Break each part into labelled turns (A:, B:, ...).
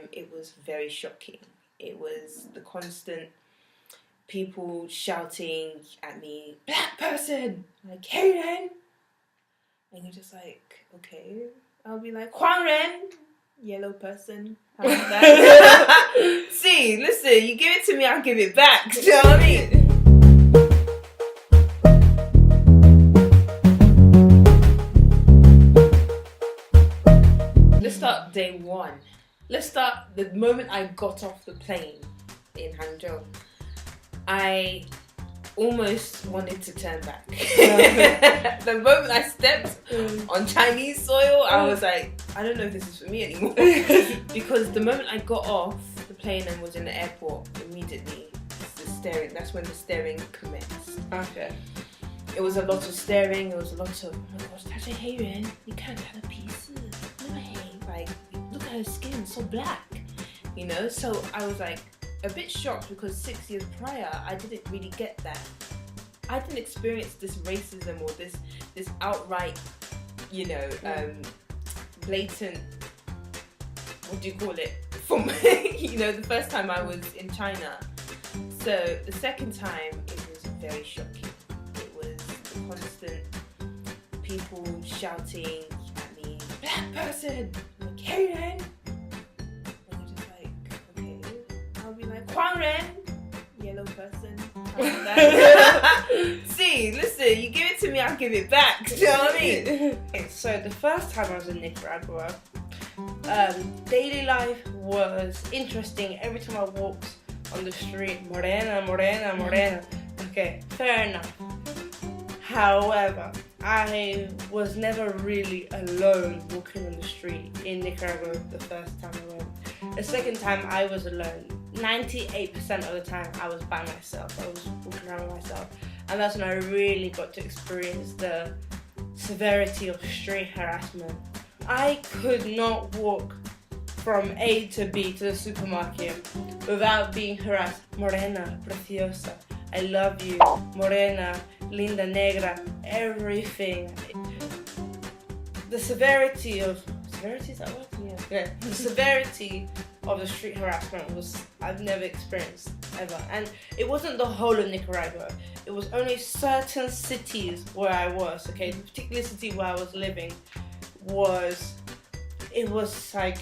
A: time, it was very shocking. It was the constant people shouting at me, "Black person!" Like, "Hey Ren!" And you're just like, okay. I'll be like, "Huang Ren!" Yellow person. How about that? See, listen, you give it to me, I'll give it back. Do you know what I mean? Let's start day one. Let's start the moment I got off the plane in Hangzhou. I almost wanted to turn back. The moment I stepped on Chinese soil, I was like, I don't know if this is for me anymore. Because the moment I got off the plane and was in the airport, immediately, that's when the staring commenced.
B: Okay.
A: It was a lot of staring, it was a lot of, oh my gosh, 她是黑人，你看她的皮肤那么黑, like, look at her skin, so black, you know? So I was like, a bit shocked because 6 years prior, I didn't really get that. I didn't experience this racism or this outright, you know, blatant, what do you call it? From, you know, the first time I was in China. So the second time, it was very shocking. It was the constant people shouting at me, "Black person!" Like, "Hey Ren!" And you're just like, okay. I'll be like, "Huang Ren!" Yellow person. How about that? See, listen, you give it to me, I'll give it back. Do you know what I mean?
B: Okay, so the first time I was in Nicaragua, daily life was interesting. Every time I walked on the street, morena, morena, morena. Okay, fair enough. However, I was never really alone walking on the street in Nicaragua the first time I went. The second time I was alone. 98% of the time I was by myself. I was walking around by myself. And that's when I really got to experience the severity of street harassment. I could not walk from A to B to the supermarket without being harassed. Morena, preciosa, I love you. Morena, linda negra, everything. The severity of... Severity, is that what? Yeah. The severity of the street harassment I've never experienced ever. And it wasn't the whole of Nicaragua. It was only certain cities where I was, okay? The particular city where I was living it was like,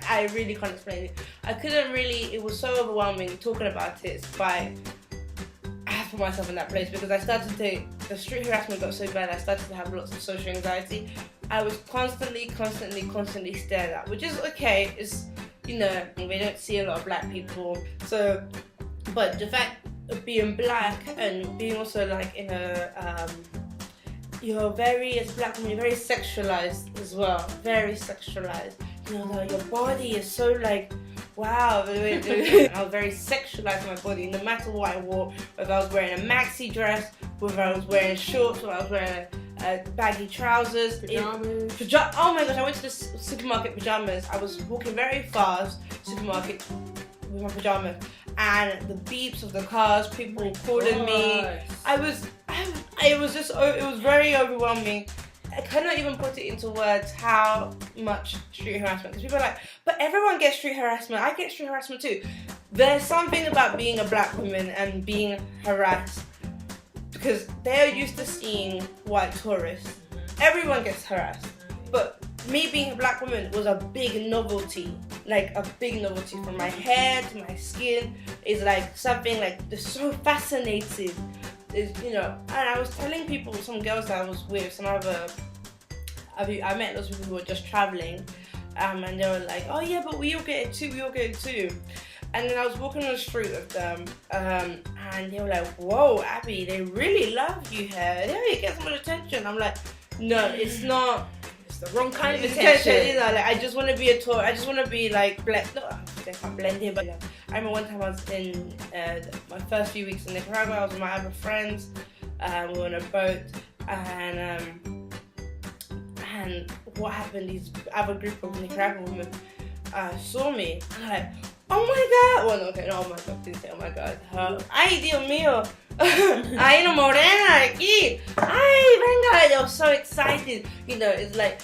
B: I really can't explain it. I couldn't really, it was so overwhelming talking about it, but I had to put myself in that place because the street harassment got so bad, I started to have lots of social anxiety. I was constantly stared at, which is okay. It's, you know, we don't see a lot of black people. So, but the fact of being black and being also like in a, you're as a black woman, you're very sexualized as well. Very sexualized. You know, your body is so like, wow. I was very sexualized in my body, no matter what I wore. Whether I was wearing a maxi dress, whether I was wearing shorts, whether I was wearing baggy trousers,
A: pajamas.
B: Oh my gosh, I went to the supermarket pajamas. I was walking very fast supermarket with my pajamas, and the beeps of the cars, people calling me. It was very overwhelming. I cannot even put it into words how much street harassment, because people are like, but everyone gets street harassment. I get street harassment too. There's something about being a black woman and being harassed, because they're used to seeing white tourists. Everyone gets harassed. But me being a black woman was a big novelty. Like a big novelty, from my hair to my skin. It's like something like, they're so fascinated. You know, and I was telling people, some girls that I was with, I met those people who were just traveling, and they were like, oh yeah, but we all get it too. And then I was walking on the street with them, and they were like, whoa, Abby, they really love you here. Yeah, you get so much attention. I'm like, no, it's not.
A: It's the wrong kind of attention.
B: You know, like, I just want to be a tour. I just want to be like, no, I can't blend in, but yeah. I remember one time I was in my first few weeks in Nicaragua. I was with my other friends. We were on a boat, and what happened? These other group of Nicaraguan women saw me, and I'm like, oh my god! Well, no, okay, no, oh my god, didn't say oh my god. Ay, Dios mío! Ay, no, morena aquí! Ay, venga! They were so excited. You know, it's like,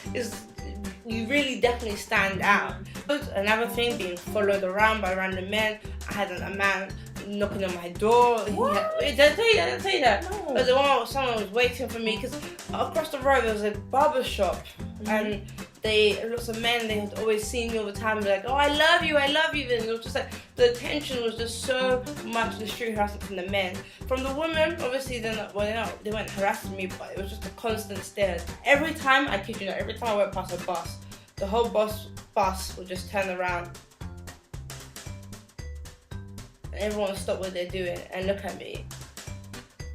B: you really definitely stand out. Another thing, being followed around by random men. I had a man knocking on my door. Did I tell you that?
A: No.
B: But the one, someone was waiting for me because across the road there was a barber shop, and lots of men, they had always seen me all the time and be like, oh, I love you. And it was just like, the attention was just so much, the street harassment from the men. From the women, obviously they weren't harassing me, but it was just a constant stare. Every time, I kid you not, every time I went past a bus, the whole bus would just turn around. And everyone would stop what they're doing and look at me.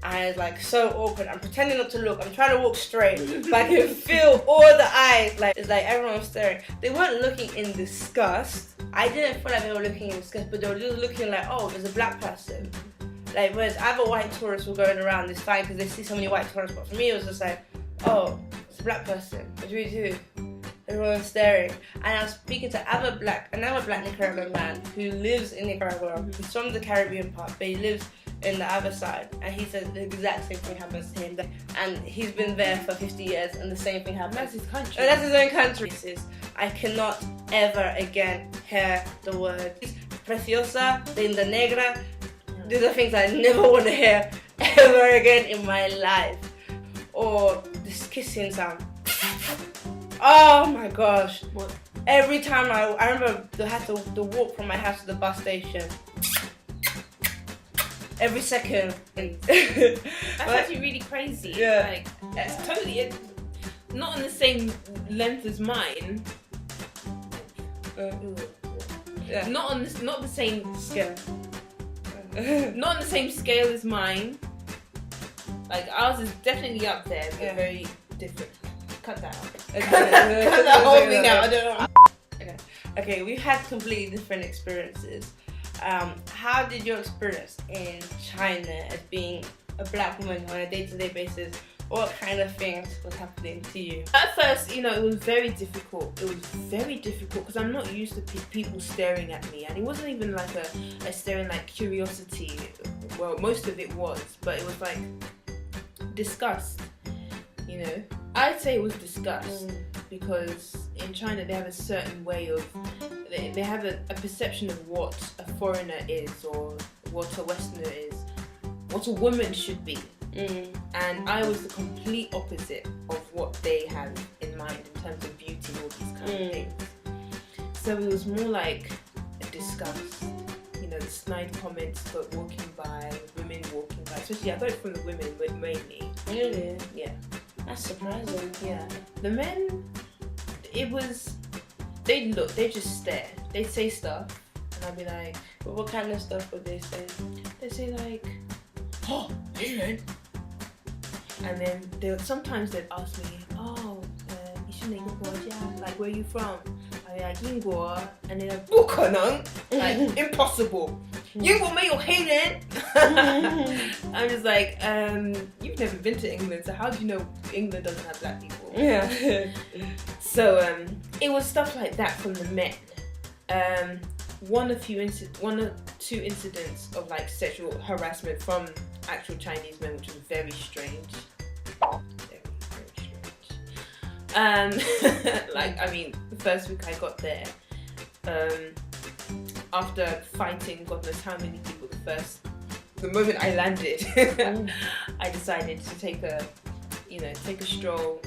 B: And it's like so awkward. I'm pretending not to look. I'm trying to walk straight, but I can feel all the eyes. Like, it's like everyone was staring. They weren't looking in disgust. I didn't feel like they were looking in disgust, but they were just looking like, oh, there's a black person. Like, whereas other white tourists were going around this time because they see so many white tourists. But for me, it was just like, oh, it's a black person. What do we do? Everyone was staring. And I was speaking to another black Nicaraguan man who lives in Nicaragua. He's from the Caribbean part, but he lives in the other side, and he said the exact same thing happens to him, and he's been there for 50 years and the same thing happens.
A: That's his country.
B: Oh, that's his own country. I cannot ever again hear the word preciosa, linda negra. These are things I never want to hear ever again in my life. Or this kissing sound. Oh my gosh.
A: What?
B: Every time I remember I had to walk from my house to the bus station. Every second.
A: That's actually really crazy.
B: Yeah.
A: Like, it's totally not on the same length as mine.
B: Yeah.
A: Not the same
B: Scale.
A: Not on the same scale as mine. Like, ours is definitely up there, but very different. Cut that out. Cut that whole thing out. I don't know.
B: Okay, we've had completely different experiences. How did your experience in China as being a black woman on a day-to-day basis? What kind of things was happening to you?
A: At first, it was very difficult. It was very difficult because I'm not used to people staring at me, and it wasn't even like a staring like curiosity. Well, most of it was, but it was like disgust. I'd say it was disgust because in China they have a certain way of, they have a perception of what a foreigner is or what a Westerner is, what a woman should be. And I was the complete opposite of what they had in mind in terms of beauty and all these kind of things. So it was more like a disgust, the snide comments, but walking by, women walking by, especially I got it from the women mainly.
B: Really?
A: Yeah.
B: That's surprising.
A: Yeah. The men, they'd look, they'd just stare. They'd say stuff, and I'd be like,
B: but what kind of stuff would they say?
A: They'd say like, oh, hey man. And then sometimes they'd ask me, oh, like, where are you from? I'd be like, 英国. And they're like, 不可能. Like, impossible. 英国没有黑人. I'm just like, you've never been to England, so how do you know England doesn't have black people?
B: Yeah.
A: So it was stuff like that from the men. One or two incidents of like sexual harassment from actual Chinese men, which was very strange. Very, very strange. Like, I mean, the first week I got there, after fighting God knows how many people, the moment I landed, I decided to take a stroll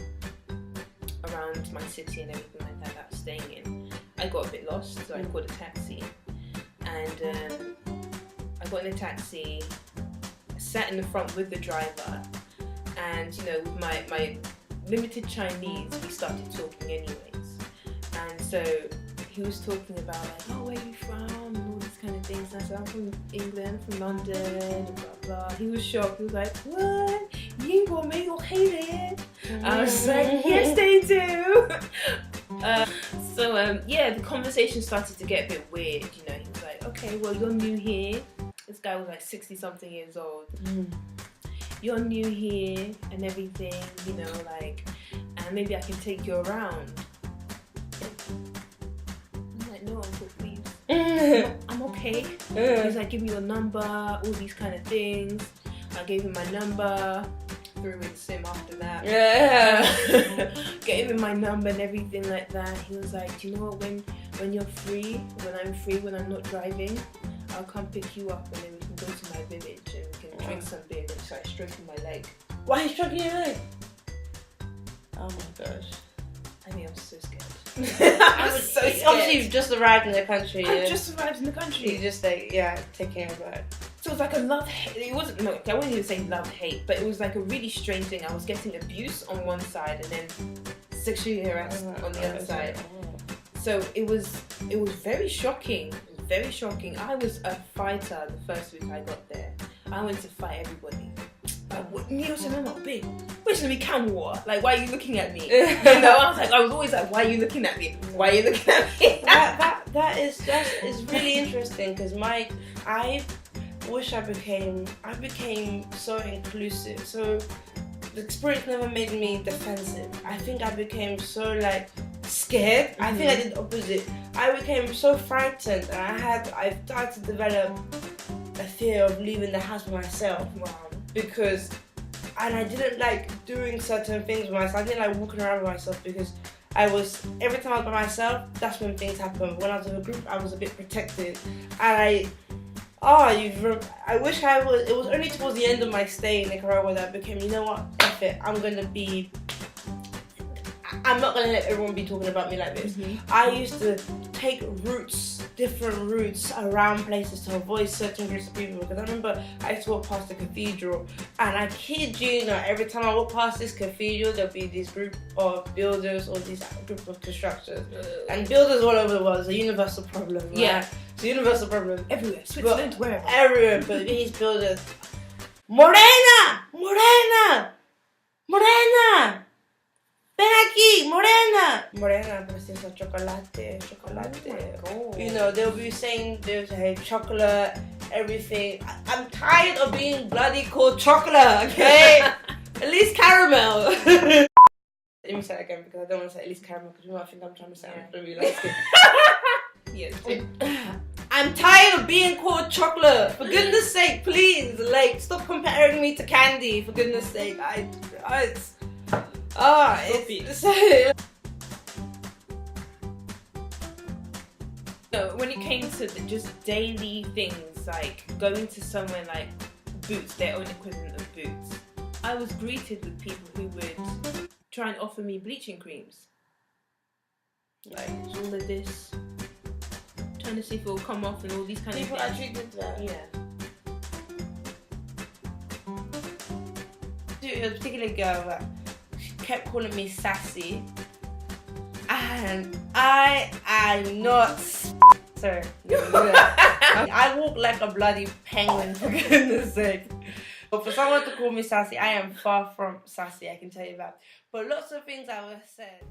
A: around my city and everything like that I was staying in. I got a bit lost, so I called a taxi, and I got in a taxi, sat in the front with the driver, and with my limited Chinese, we started talking anyways, and so he was talking about like, oh, where are you from, and all these kind of things. And I said, I'm from England, from London, blah blah. He was shocked. He was like, what? 英国没有黑人? I was like, yes, they do. The conversation started to get a bit weird. He was like, okay, well, you're new here. This guy was like 60-something years old. You're new here and everything, and maybe I can take you around. No, uncle, please. I'm okay. He's like, give me your number, all these kind of things. I gave him my number, threw in SIM after that. gave him my number and everything like that. He was like, do you know what, when you're free, when I'm not driving, I'll come pick you up and then we can go to my village and we can drink some beer. And he started stroking my leg.
B: Why are you stroking your leg? Oh my gosh.
A: I mean, I was so scared. I was so scared.
B: Obviously, you've just arrived in the country.
A: I just arrived in the country.
B: You just like, yeah, taking it back.
A: So it was like a love-hate. It wasn't, no, I wouldn't even say love-hate, but it was like a really strange thing. I was getting abuse on one side and then sexually harassed on the other side. So it was very shocking. It was very shocking. I was a fighter the first week I got there. I went to fight everybody. Like, Neil said, no, big. Which let me come what? Like, why are you looking at me? You know, I was always like, why are you looking at me? Why are you looking at me?
B: that is really interesting because I wish I became so inclusive. So the experience never made me defensive. I think I became so like scared. I think I did the opposite. I became so frightened and I started to develop a fear of leaving the house by myself.
A: Wow.
B: And I didn't like doing certain things with myself. I didn't like walking around with myself because every time I was by myself, that's when things happened. When I was in a group, I was a bit protected. And I wish I was, it was only towards the end of my stay in Nicaragua that I became, you know what, F it, I'm not going to let everyone be talking about me like this. I used to take different routes around places to avoid certain groups of people because I remember I used to walk past the cathedral and I kid you not, every time I walk past this cathedral there'll be this group of builders or this group of constructors and builders all over the world. It's a universal problem, right?
A: Yeah.
B: It's a universal problem.
A: Everywhere, Switzerland, wherever.
B: Everywhere, but these builders. Morena! Ven aquí, Morena, preciosa, chocolate.
A: Oh,
B: you know, they'll be saying there's chocolate, everything. I'm tired of being bloody called chocolate, okay? At least caramel. Let me say that again because I don't want to say at least caramel because you might think I'm trying to sound really like it.
A: Yes.
B: I'm tired of being called chocolate. For goodness sake, please, like, stop comparing me to candy. For goodness sake,
A: So when it came to just daily things like going to somewhere like Boots, their own equivalent of Boots, I was greeted with people who would try and offer me bleaching creams. Like all of this, trying to see if it will come off and all these kind
B: people
A: of things.
B: People actually did that.
A: Yeah.
B: There was a particular girl that kept calling me sassy, and I am not. Sorry. I walk like a bloody penguin, for goodness sake. But for someone to call me sassy, I am far from sassy, I can tell you that. But lots of things I was said.